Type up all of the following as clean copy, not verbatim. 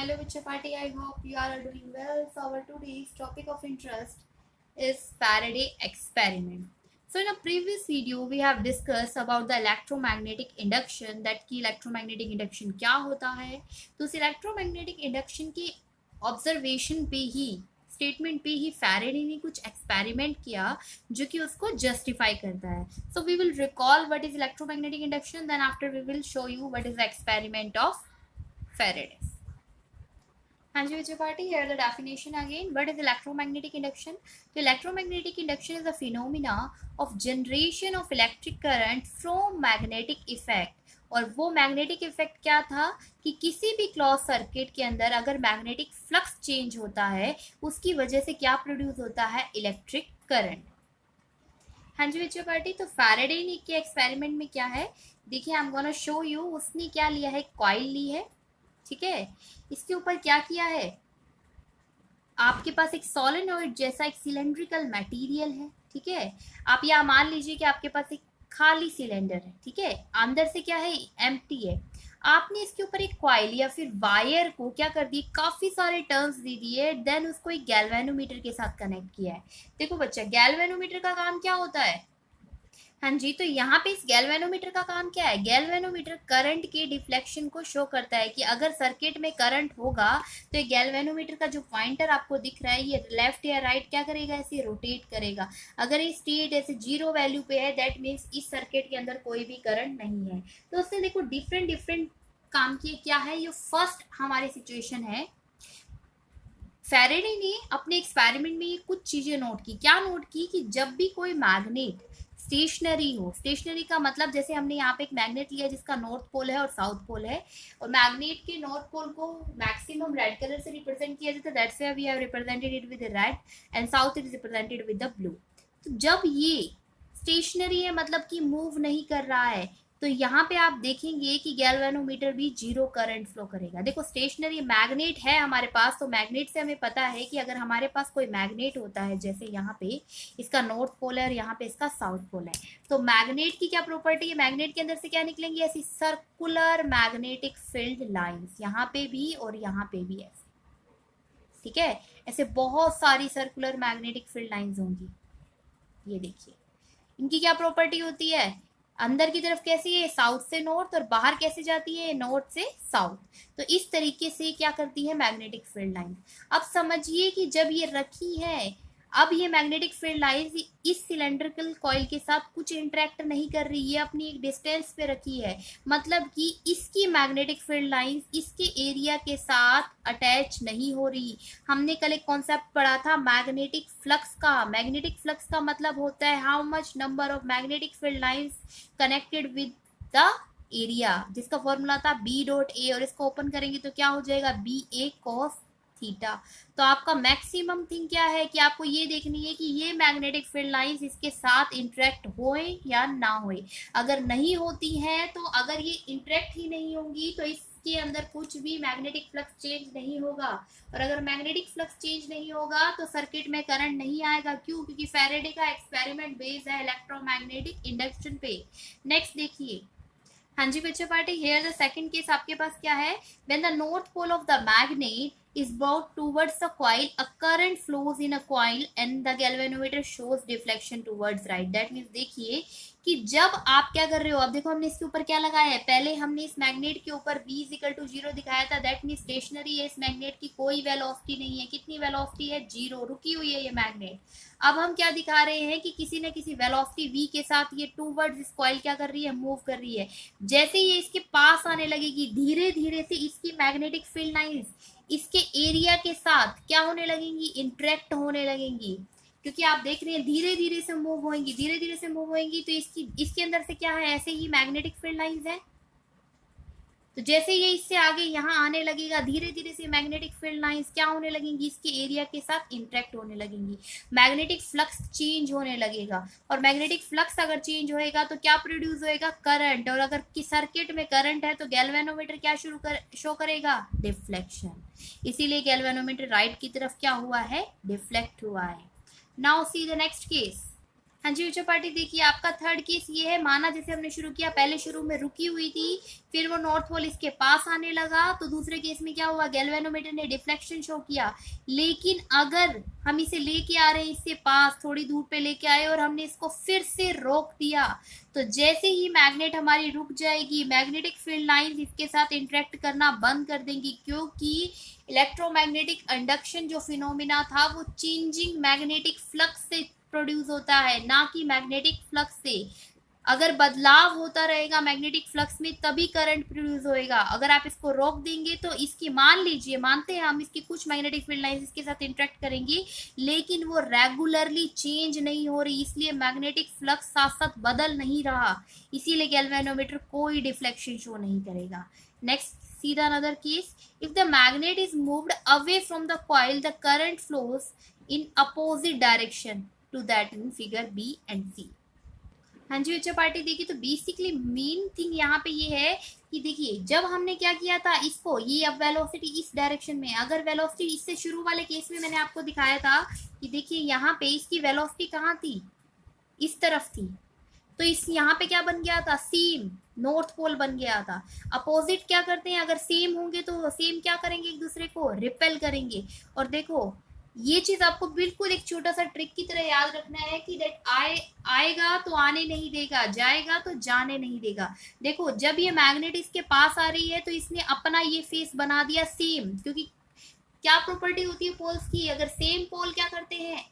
Hello Vichapati, I hope you all are doing well. So our today's topic of interest is Faraday experiment. So in a previous video we have discussed about the electromagnetic induction, that की electromagnetic induction क्या होता है. तो उस electromagnetic induction की observation पे ही statement पे ही Faraday ने कुछ एक्सपेरिमेंट किया जो कि उसको जस्टिफाई करता है. So we will recall what is electromagnetic induction, then after we will show you what is the experiment of Faraday. हाँ जी Vichapati, here the definition again. What is electromagnetic induction? So electromagnetic induction is a phenomena of generation of electric current from magnetic effect. और वो magnetic effect क्या था कि किसी भी close circuit के अंदर अगर मैग्नेटिक फ्लक्स चेंज होता है उसकी वजह से क्या प्रोड्यूस होता है, इलेक्ट्रिक करंट. हाँ जी Vichapati, तो फैराडे ने के एक्सपेरिमेंट में क्या है, देखिए I am gonna show you. उसने क्या लिया है, कॉइल ली है, ठीक है. इसके ऊपर क्या किया है, आपके पास एक सोलेनोइड जैसा एक सिलेंड्रिकल मटेरियल है, ठीक है. आप यहाँ मान लीजिए कि आपके पास एक खाली सिलेंडर है, ठीक है, अंदर से क्या है, एम्प्टी है. आपने इसके ऊपर एक कॉइल या फिर वायर को क्या कर दिए, काफी सारे टर्न्स दे दिए, देन उसको एक गैल्वेनोमीटर के साथ कनेक्ट किया है. देखो बच्चा, गैल्वेनोमीटर का काम क्या होता है. हाँ जी, तो यहाँ पे इस गैल्वेनोमीटर का काम क्या है, गैल्वेनोमीटर करंट के डिफ्लेक्शन को शो करता है कि अगर सर्किट में करंट होगा तो ये गैल्वेनोमीटर का जो पॉइंटर आपको दिख रहा है ये लेफ्ट या राइट क्या करेगा, ऐसे रोटेट करेगा. अगर ये स्टेट ऐसे 0 वैल्यू पे है, दैट मीन्स इस सर्किट के अंदर कोई भी करंट नहीं है. तो उससे देखो डिफरेंट डिफरेंट काम किए. क्या है ये, फर्स्ट हमारी सिचुएशन है, फैराडे ने अपने एक्सपेरिमेंट में ये कुछ चीजें नोट की. क्या नोट की कि जब भी कोई मैग्नेट स्टेशनरी हो, स्टेशनरी का मतलब जैसे हमने यहाँ पे एक मैग्नेट लिया जिसका नॉर्थ पोल है और साउथ पोल है, और मैग्नेट के नॉर्थ पोल को मैक्सिमम रेड कलर से रिप्रेजेंट किया जाता है, that's why we have represented it with red, and south it is represented with the blue. तो जब ये स्टेशनरी है मतलब कि मूव नहीं कर रहा है, तो यहाँ पे आप देखेंगे कि गैल्वेनोमीटर भी 0 करंट फ्लो करेगा. देखो स्टेशनरी मैग्नेट है हमारे पास, तो मैग्नेट से हमें पता है कि अगर हमारे पास कोई मैग्नेट होता है, जैसे यहाँ पे इसका नॉर्थ पोल है और यहाँ पे इसका साउथ पोल है, तो मैग्नेट की क्या प्रॉपर्टी है, मैग्नेट के अंदर से क्या निकलेंगी, ऐसी सर्कुलर मैग्नेटिक फील्ड लाइंस, यहाँ पे भी और यहाँ पे भी ऐसे, ठीक है. ऐसे बहुत सारी सर्कुलर मैग्नेटिक फील्ड लाइंस होंगी. ये देखिए इनकी क्या प्रॉपर्टी होती है, अंदर की तरफ कैसी है, साउथ से नॉर्थ, और बाहर कैसे जाती है, नॉर्थ से साउथ. तो इस तरीके से क्या करती है मैग्नेटिक फील्ड लाइन. अब समझिए कि जब ये रखी है, अब ये मैग्नेटिक फील्ड लाइन इस सिलेंड्रिकल कॉइल के साथ कुछ इंटरेक्ट नहीं कर रही, ये अपनी एक डिस्टेंस पे रखी है, मतलब कि इसकी मैग्नेटिक फील्ड लाइन इसके एरिया के साथ अटैच नहीं हो रही. हमने कल एक कॉन्सेप्ट पढ़ा था मैग्नेटिक फ्लक्स का. मैग्नेटिक फ्लक्स का मतलब होता है how much number of magnetic field lines connected with the area, जिसका फॉर्मूला था बी डॉट ए, और इसको ओपन करेंगे तो क्या हो जाएगा, बी ए कॉस थीटा. तो आपका मैक्सिमम थिंग क्या है कि आपको ये देखनी है कि ये मैग्नेटिक फील्ड लाइंस इसके साथ इंटरेक्ट होए या ना होए. अगर नहीं होती हैं, तो अगर ये इंटरेक्ट ही नहीं होंगी तो इसके अंदर कुछ भी मैग्नेटिक फ्लक्स चेंज नहीं होगा, और अगर मैग्नेटिक फ्लक्स चेंज नहीं होगा तो सर्किट में करंट नहीं आएगा. क्यों, क्योंकि फैराडे का एक्सपेरिमेंट बेस्ड है इलेक्ट्रोमैग्नेटिक इंडक्शन पे. नेक्स्ट देखिए, हाँ जी Vichapati, here the second case आपके पास क्या है, when the north pole of the magnet is brought towards the coil, a current flows in a coil and the galvanometer shows deflection towards right. That means देखिए कि जब आप क्या कर रहे हो, अब देखो हमने इसके ऊपर क्या लगाया है, पहले हमने इस मैग्नेट के ऊपर v इज इक्वल टू 0 दिखाया था, दैट मीन स्टेशनरी है, इस मैग्नेट की कोई वेलोसिटी नहीं है. कितनी वेलोसिटी है, 0, रुकी हुई है ये मैग्नेट. अब हम क्या दिखा रहे हैं कि किसी न किसी वेलोसिटी v के साथ ये टूवर्ड्स इस कॉइल क्या कर रही है, मूव कर रही है. जैसे ये इसके पास आने लगेगी, धीरे धीरे से इसकी मैग्नेटिक फील्ड लाइंस इसके एरिया के साथ क्या होने लगेंगी, इंटरेक्ट होने लगेंगी. क्योंकि आप देख रहे हैं धीरे धीरे से मूव होंगी, धीरे धीरे से मूव होंगी, तो इसके अंदर से क्या है, ऐसे ही मैग्नेटिक फील्ड लाइंस है. तो जैसे ये इससे आगे यहाँ आने लगेगा, धीरे धीरे से मैग्नेटिक फील्ड लाइंस क्या होने लगेंगी, इसके एरिया के साथ इंटरेक्ट होने लगेंगी, मैग्नेटिक फ्लक्स चेंज होने लगेगा. और मैग्नेटिक फ्लक्स अगर चेंज होएगा तो क्या प्रोड्यूस होएगा, करंट. और अगर किस सर्किट में करंट है तो गैल्वेनोमीटर क्या शो करेगा, डिफ्लेक्शन. इसीलिए गैल्वेनोमीटर राइट की तरफ क्या हुआ है, डिफ्लेक्ट हुआ है. Now see the next case. हाँ जी बच्चों पार्टी, देखिए आपका थर्ड केस ये है, माना जैसे हमने शुरू किया, पहले शुरू में रुकी हुई थी, फिर वो नॉर्थ पोल इसके पास आने लगा, तो दूसरे केस में क्या हुआ, गैल्वेनोमीटर ने डिफ्लेक्शन शो किया। लेकिन अगर हम इसे लेके आ रहे हैं इससे पास, थोड़ी दूर पे लेके आए और हमने इसको फिर से रोक दिया, तो जैसे ही मैग्नेट हमारी रुक जाएगी, मैग्नेटिक फील्ड लाइंस इसके साथ इंटरेक्ट करना बंद कर देंगी, क्योंकि इलेक्ट्रोमैग्नेटिक इंडक्शन जो फिनोमिना था वो चेंजिंग मैग्नेटिक फ्लक्स से प्रोड्यूस होता है, ना कि मैग्नेटिक फ्लक्स से। अगर बदलाव होता रहेगा मैग्नेटिक फ्लक्स में तभी करंट प्रोड्यूस होएगा। अगर आप इसको रोक देंगे तो इसकी, मान लीजिए, मानते हैं हम, इसकी कुछ मैग्नेटिक फील्ड लाइंस इसके साथ इंटरेक्ट करेंगी, लेकिन वो रेगुलरली चेंज नहीं हो रही, इसलिए मैग्नेटिक फ्लक्स साथ साथ बदल नहीं रहा, इसीलिए गैल्वेनोमीटर कोई डिफ्लेक्शन शो नहीं करेगा। नेक्स्ट, सीधा another case, if the magnet is moved away from the coil the current flows in opposite direction to that in figure B and C. हाँ जी बच्चा पार्टी, देखिए तो बेसिकली मेन थिंग यहाँ पे ये है कि देखिए जब हमने क्या किया था, इसको, ये अब वेलोसिटी इस डायरेक्शन में, अगर वेलोसिटी इससे शुरू वाले केस में मैंने आपको दिखाया था कि देखिए यहाँ पे इसकी वेलोसिटी कहाँ थी, इस तरफ थी, तो इस यहाँ पे क्या बन गया था, सेम नॉर्थ पोल बन गया था। अपोजिट क्या करते हैं, अगर सेम होंगे तो सेम क्या करेंगे, एक दूसरे को रिपेल करेंगे। और देखो ये चीज आपको बिल्कुल एक छोटा सा ट्रिक की तरह याद रखना है कि दैट आएगा तो आने नहीं देगा, जाएगा तो जाने नहीं देगा। देखो जब ये मैग्नेट इसके पास आ रही है तो इसने अपना ये फेस बना दिया सेम, क्योंकि क्या प्रॉपर्टी होती है पोल्स की, अगर सेम पोल क्या करते हैं,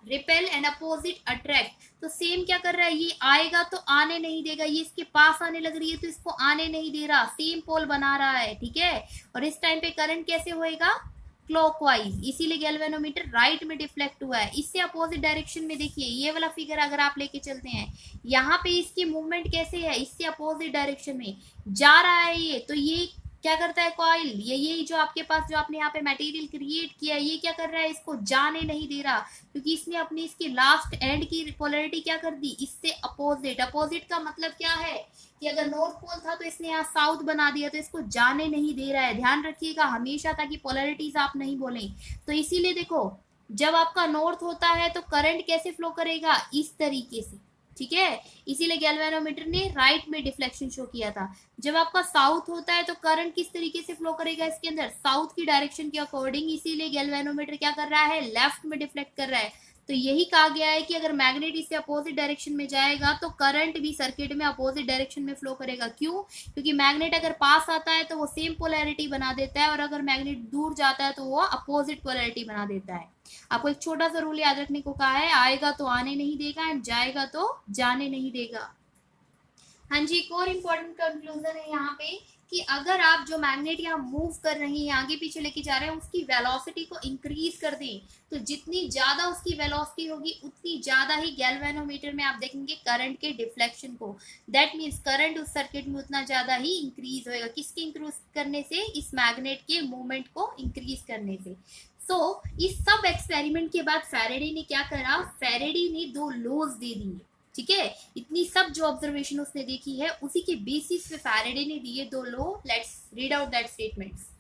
रिपेल एंड अपोजिट अट्रैक्ट, तो सेम क्या कर रहा है, ये आएगा तो आने नहीं देगा, ये इसके पास आने लग रही है तो इसको आने नहीं दे रहा, सेम पोल बना रहा है, ठीक है। और इस टाइम पे करंट कैसे होएगा, क्लॉकवाइज, इसीलिए गैल्वेनोमीटर राइट में डिफ्लेक्ट हुआ है। इससे अपोजिट डायरेक्शन में देखिए ये वाला फिगर अगर आप लेके चलते हैं, यहाँ पे इसकी मूवमेंट कैसे है, इससे अपोजिट डायरेक्शन में जा रहा है ये, तो ये क्या करता है कॉइल, ये जो आपके पास जो आपने यहाँ पे मटेरियल क्रिएट किया है, ये क्या कर रहा है, इसको जाने नहीं दे रहा, क्योंकि इसने अपनी इसकी लास्ट एंड की पोलैरिटी क्या कर दी, इससे अपोजिट। अपोजिट का मतलब क्या है कि अगर नॉर्थ पोल था तो इसने यहाँ साउथ बना दिया, तो इसको जाने नहीं दे रहा है। ध्यान रखिएगा हमेशा, ताकि पोलैरिटीज आप नहीं बोलें। तो इसीलिए देखो जब आपका नॉर्थ होता है तो करंट कैसे फ्लो करेगा, इस तरीके से, ठीक है। इसीलिए गैल्वेनोमीटर ने राइट में डिफ्लेक्शन शो किया था। जब आपका साउथ होता है तो करंट किस तरीके से फ्लो करेगा, इसके अंदर साउथ की डायरेक्शन के अकॉर्डिंग, इसीलिए गैल्वेनोमीटर क्या कर रहा है, लेफ्ट में डिफ्लेक्ट कर रहा है। तो यही कहा गया है कि अगर मैग्नेट इससे अपोजिट डायरेक्शन में जाएगा तो करंट भी सर्किट में अपोजिट डायरेक्शन में फ्लो करेगा। क्यों, क्योंकि मैग्नेट अगर पास आता है तो वो सेम पोलैरिटी बना देता है, और अगर मैग्नेट दूर जाता है तो वो अपोजिट पोलैरिटी बना देता है। आपको एक छोटा सा रूल याद रखने को कहा है, आएगा तो आने नहीं देगा एंड जाएगा तो जाने नहीं देगा। हाँ जी, एक और इम्पोर्टेंट कंक्लूजन है यहाँ पे कि अगर आप जो मैग्नेट यहाँ मूव कर रही हैं, आगे पीछे लेके जा रहे हैं, उसकी वेलोसिटी को इंक्रीज कर दें, तो जितनी ज्यादा उसकी वेलोसिटी होगी उतनी ज्यादा ही गैल्वेनोमीटर में आप देखेंगे करंट के डिफ्लेक्शन को। दैट मीन्स करंट उस सर्किट में उतना ज्यादा ही इंक्रीज होएगा। किसके इंक्रीज करने से, इस मैग्नेट के मूवमेंट को इंक्रीज करने से। इस सब एक्सपेरिमेंट के बाद फैराडे ने क्या करा, फैराडे ने दो लॉज दे दिए, ठीक है। इतनी सब जो ऑब्जर्वेशन उसने देखी है उसी के बेसिस पे फैराडे ने दिए दो law. Let's read out that statements.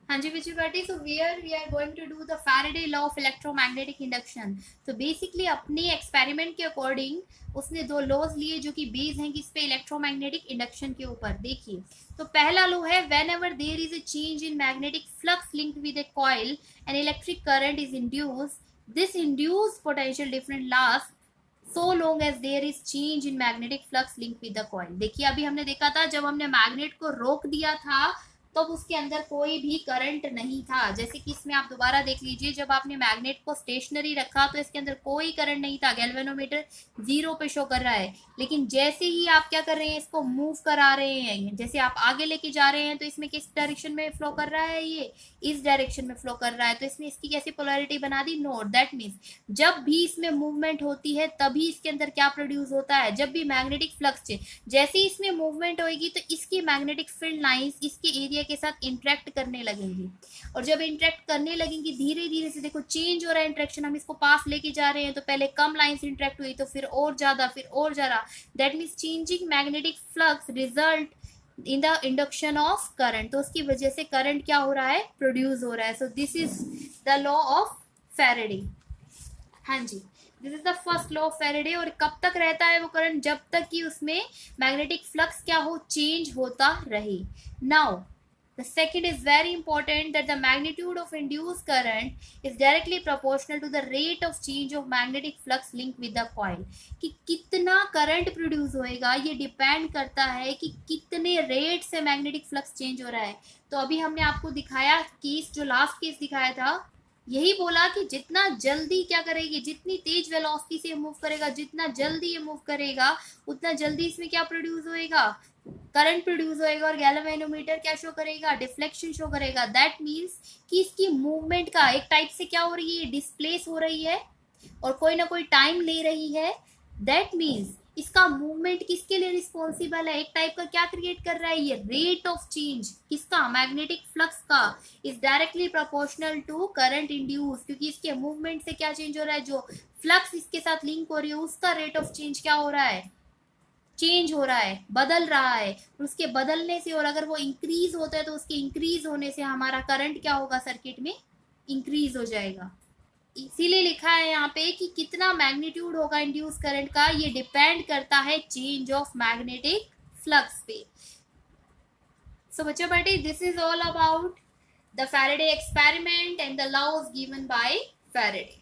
हाँ जी Vijay party, so where we are going to do the Faraday law of electromagnetic induction. तो बेसिकली अपने एक्सपेरिमेंट के अकॉर्डिंग उसने दो लॉज लिए जो कि बेस हैं किस पे, इलेक्ट्रोमैग्नेटिक इंडक्शन के ऊपर। देखिए तो पहला लॉ है, whenever there is a change in magnetic flux linked with a coil and electric current is induced, this induced potential difference last so long as there is change in magnetic flux linked with the coil। देखिए अभी हमने देखा था जब हमने magnet को रोक दिया था तब तो उसके अंदर कोई भी करंट नहीं था। जैसे कि इसमें आप दोबारा देख लीजिए, जब आपने मैग्नेट को स्टेशनरी रखा तो इसके अंदर कोई करंट नहीं था, गैल्वेनोमीटर 0 पे शो कर रहा है। लेकिन जैसे ही आप क्या कर रहे हैं, इसको मूव करा रहे हैं, जैसे आप आगे लेके जा रहे हैं तो इसमें किस डायरेक्शन में फ्लो कर रहा है, ये इस डायरेक्शन में फ्लो कर रहा है। तो इसने इसकी कैसी पोलैरिटी बना दी, नोट। दैट मीन्स जब भी इसमें मूवमेंट होती है तभी इसके अंदर क्या प्रोड्यूस होता है, जब भी मैग्नेटिक फ्लक्स जैसे इसमें मूवमेंट होगी तो इसकी मैग्नेटिक फील्ड लाइंस इसके एरिया के साथ इंटरेक्ट करने लगेंगी, और जब इंटरेक्ट करने लगेंगी धीरे धीरे से, देखो चेंज हो रहा है इंटरेक्शन, हम इसको पास लेके जा रहे हैं तो पहले कम लाइंस इंटरेक्ट हुई तो फिर और ज्यादा, फिर और ज्यादा। That means changing magnetic flux result in the induction of current. तो उसकी वजह से करंट क्या हो रहा है, प्रोड्यूस हो रहा है। So this is the law of Faraday. हाँ जी, this is the first law of Faraday. और कब तक रहता है वो करंट? जब तक कि उसमें मैग्नेटिक फ्लक्स क्या हो, चेंज होता रहे। Now the second is very important, that the magnitude of induced current is directly proportional to the rate of change of magnetic flux linked with the coil। कि कितना करंट प्रोड्यूस होएगा ये depend करता है कि कितने रेट से magnetic flux change हो रहा है। तो अभी हमने आपको दिखाया केस, जो लास्ट केस दिखाया था, यही बोला कि जितना जल्दी क्या करेगी, जितनी तेज वेलोसिटी से मूव करेगा, जितना जल्दी ये मूव करेगा, उतना जल्दी इसमें क्या प्रोड्यूस होएगा, करंट प्रोड्यूस होएगा। और गैल्वेनोमीटर क्या शो करेगा, डिफ्लेक्शन शो करेगा। दैट मीन्स कि इसकी मूवमेंट का एक टाइप से क्या हो रही है, डिस्प्लेस हो रही है और कोई ना कोई टाइम ले रही है। दैट मीन्स इसका मूवमेंट किसके लिए रिस्पॉन्सिबल है, एक टाइप का क्या क्रिएट कर रहा है ये, रेट ऑफ चेंज किसका, मैग्नेटिक फ्लक्स का, is directly proportional to current induce. क्योंकि इसके मूवमेंट से क्या चेंज हो रहा है, जो फ्लक्स इसके साथ लिंक हो रही है उसका रेट ऑफ चेंज क्या हो रहा है, चेंज हो रहा है, बदल रहा है। और उसके बदलने से, और अगर वो इंक्रीज होता है तो उसके इंक्रीज होने से हमारा करंट क्या होगा, सर्किट में इंक्रीज हो जाएगा। इसीलिए लिखा है यहाँ पे कि कितना मैग्नीट्यूड होगा इंड्यूस करंट का, ये डिपेंड करता है चेंज ऑफ मैग्नेटिक फ्लक्स पे। सो बच्चों बेटे, this is all about the Faraday experiment and the laws given by Faraday.